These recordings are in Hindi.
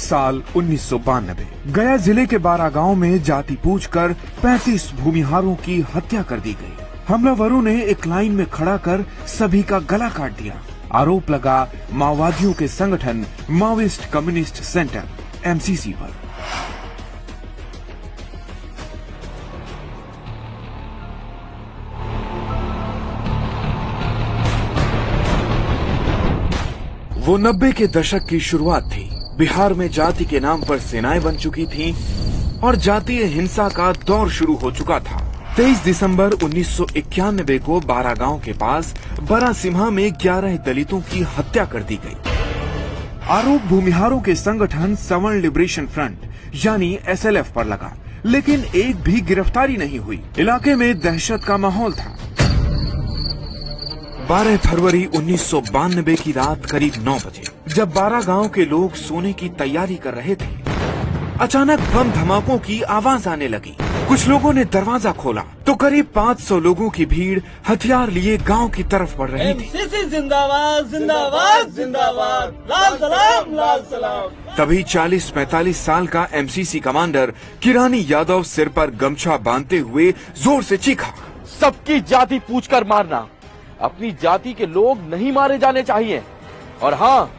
साल 1992 गया जिले के बारा गांव में जाति पूछकर 35 भूमिहारों की हत्या कर दी गई। हमलावरों ने एक लाइन में खड़ा कर सभी का गला काट दिया। आरोप लगा माओवादियों के संगठन माओइस्ट कम्युनिस्ट सेंटर MCC पर। वो 90 के दशक की शुरुआत थी। बिहार में जाति के नाम पर सेनाएं बन चुकी थीं और जातीय हिंसा का दौर शुरू हो चुका था। 23 दिसंबर 1991 को बारा गांव के पास बरासिम्हा में 11 दलितों की हत्या कर दी गई। आरोप भूमिहारों के संगठन सवर्ण लिबरेशन फ्रंट यानी SLF पर लगा, लेकिन एक भी गिरफ्तारी नहीं हुई। इलाके में दहशत का माहौल था। 12 फरवरी 1992 की रात करीब 9 बजे जब बारा गांव के लोग सोने की तैयारी कर रहे थे, अचानक बम धमाकों की आवाज आने लगी। कुछ लोगों ने दरवाजा खोला तो करीब 500 लोगों की भीड़ हथियार लिए गांव की तरफ बढ़ रही थी। MCC जिंदाबाद जिंदाबाद जिंदाबाद, लाल सलाम लाल सलाम। तभी 40-45 साल का MCC कमांडर किरानी यादव सिर पर गमछा बांधते हुए जोर से चीखा, सबकी जाति पूछकर मारना, अपनी जाति के लोग नहीं मारे जाने चाहिए, और हाँ,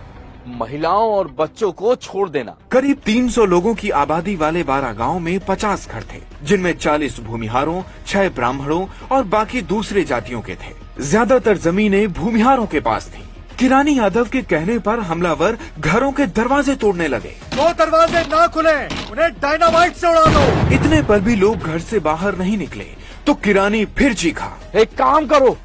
महिलाओं और बच्चों को छोड़ देना। करीब 300 लोगों की आबादी वाले बारा गांव में 50 घर थे, जिनमें 40 भूमिहारों, 6 ब्राह्मणों और बाकी दूसरे जातियों के थे। ज्यादातर जमीनें भूमिहारों के पास थी। किरानी यादव के कहने पर हमलावर घरों के दरवाजे तोड़ने लगे। वो दरवाजे ना खुले, उन्हें डायनामाइट से उड़ा दो। इतने पर भी लोग घर से बाहर नहीं निकले तो किरानी फिर चीखा, एक काम करो,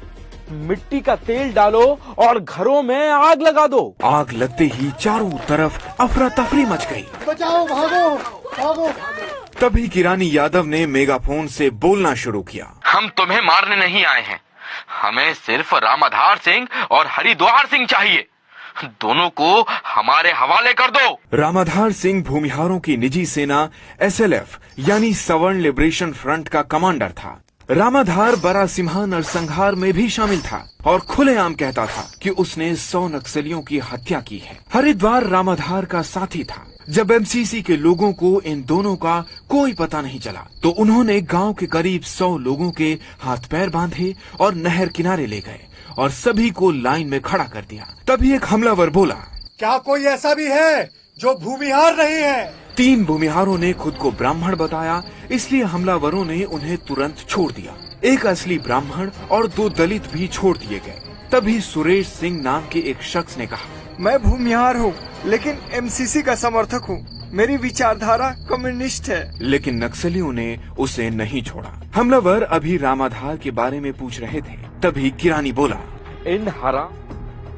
मिट्टी का तेल डालो और घरों में आग लगा दो। आग लगते ही चारों तरफ अफरा तफरी मच गई। बचाओ, भागो भागो। तभी किरानी यादव ने मेगाफोन से बोलना शुरू किया, हम तुम्हें मारने नहीं आए हैं, हमें सिर्फ रामाधार सिंह और हरिद्वार सिंह चाहिए, दोनों को हमारे हवाले कर दो। रामाधार सिंह भूमिहारों की निजी सेना SLF यानी सवर्ण लिबरेशन फ्रंट का कमांडर था। रामाधार बरासिम्हा नरसंहार में भी शामिल था और खुलेआम कहता था कि उसने 100 नक्सलियों की हत्या की है। हरिद्वार रामाधार का साथी था। जब MCC के लोगों को इन दोनों का कोई पता नहीं चला तो उन्होंने गांव के करीब 100 लोगों के हाथ पैर बांधे और नहर किनारे ले गए और सभी को लाइन में खड़ा कर दिया। तभी एक हमलावर बोला, क्या कोई ऐसा भी है जो भूमिहार नहीं है? 3 भूमिहारों ने खुद को ब्राह्मण बताया, इसलिए हमलावरों ने उन्हें तुरंत छोड़ दिया। एक असली ब्राह्मण और 2 दलित भी छोड़ दिए गए। तभी सुरेश सिंह नाम के एक शख्स ने कहा, मैं भूमिहार हूँ लेकिन MCC का समर्थक हूँ, मेरी विचारधारा कम्युनिस्ट है। लेकिन नक्सलियों ने उसे नहीं छोड़ा। हमलावर अभी रामाधार के बारे में पूछ रहे थे, तभी किरानी बोला, इन हरा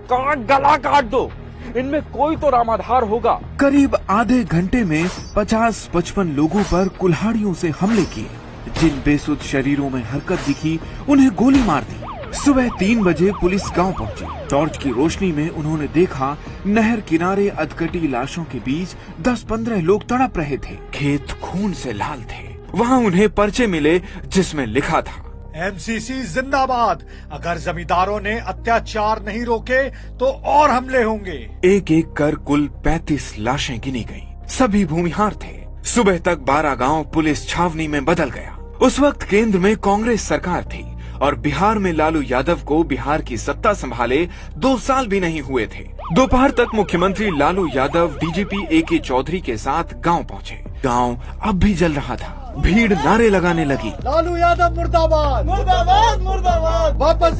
का गला काट दो, इनमें कोई तो रामाधार होगा। करीब आधे घंटे में 50-55 लोगों पर कुल्हाड़ियों से हमले किए। जिन बेसुध शरीरों में हरकत दिखी उन्हें गोली मार दी। सुबह 3 बजे पुलिस गांव पहुंची। टॉर्च की रोशनी में उन्होंने देखा नहर किनारे अधकटी लाशों के बीच 10-15 लोग तड़प रहे थे। खेत खून से लाल थे। वहां उन्हें पर्चे मिले जिसमें लिखा था, MCC जिंदाबाद, अगर जमींदारों ने अत्याचार नहीं रोके तो और हमले होंगे। एक एक कर कुल 35 लाशें गिनी गईं। सभी भूमिहार थे। सुबह तक बारा गांव पुलिस छावनी में बदल गया। उस वक्त केंद्र में कांग्रेस सरकार थी और बिहार में लालू यादव को बिहार की सत्ता संभाले 2 साल भी नहीं हुए थे। दोपहर तक मुख्यमंत्री लालू यादव DGP AK चौधरी के साथ गांव पहुंचे। गांव अब भी जल रहा था। भीड़ नारे लगाने लगी, लालू यादव मुर्दाबाद मुर्दाबाद मुर्दाबाद, वापस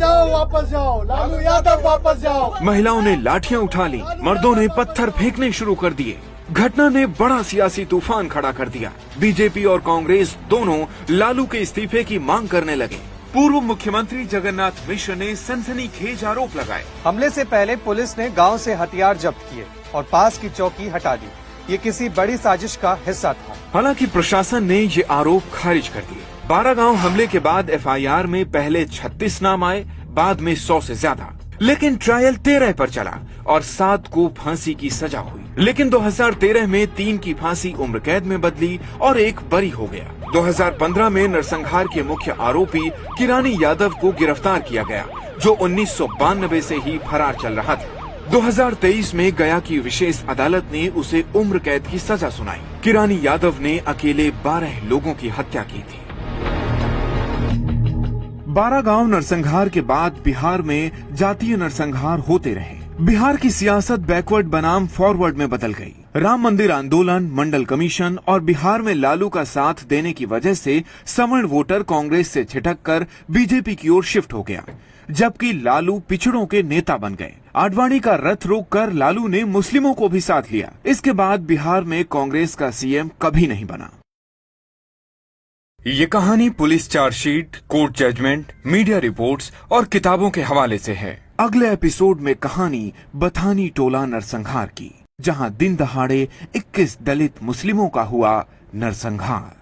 जाओ, लालू यादव वापस जाओ। महिलाओं ने लाठियां उठा ली, मर्दों ने पत्थर फेंकने शुरू कर दिए। घटना ने बड़ा सियासी तूफान खड़ा कर दिया। बीजेपी और कांग्रेस दोनों लालू के इस्तीफे की मांग करने लगे। पूर्व मुख्यमंत्री जगन्नाथ मिश्र ने सनसनीखेज आरोप लगाए। हमले से पहले पुलिस ने गांव से हथियार जब्त किए और पास की चौकी हटा दी। ये किसी बड़ी साजिश का हिस्सा था। हालांकि प्रशासन ने ये आरोप खारिज कर दिए। बारा गांव हमले के बाद FIR में पहले 36 नाम आए, बाद में 100 से ज्यादा, लेकिन ट्रायल 13 पर चला और 7 को फांसी की सजा हुई। लेकिन 2013 में 3 की फांसी उम्र कैद में बदली और 1 बरी हो गया। 2015 में नरसंहार के मुख्य आरोपी किरानी यादव को गिरफ्तार किया गया, जो 1992 से ही फरार चल रहा था। 2023 में गया की विशेष अदालत ने उसे उम्र कैद की सजा सुनाई। किरानी यादव ने अकेले 12 लोगों की हत्या की थी। 12 गांव नरसंहार के बाद बिहार में जातीय नरसंहार होते रहे। बिहार की सियासत बैकवर्ड बनाम फॉरवर्ड में बदल गई। राम मंदिर आंदोलन, मंडल कमीशन और बिहार में लालू का साथ देने की वजह से सवर्ण वोटर कांग्रेस से छिटककर बीजेपी की ओर शिफ्ट हो गया, जबकि लालू पिछड़ों के नेता बन गए। आडवाणी का रथ रोककर लालू ने मुस्लिमों को भी साथ लिया। इसके बाद बिहार में कांग्रेस का सीएम कभी नहीं बना। ये कहानी police chargesheet, court judgment, media reports और किताबों के हवाले से है। अगले एपिसोड में कहानी बथानी टोला नरसंहार की, जहां दिन दहाड़े 21 दलित मुस्लिमों का हुआ नरसंहार।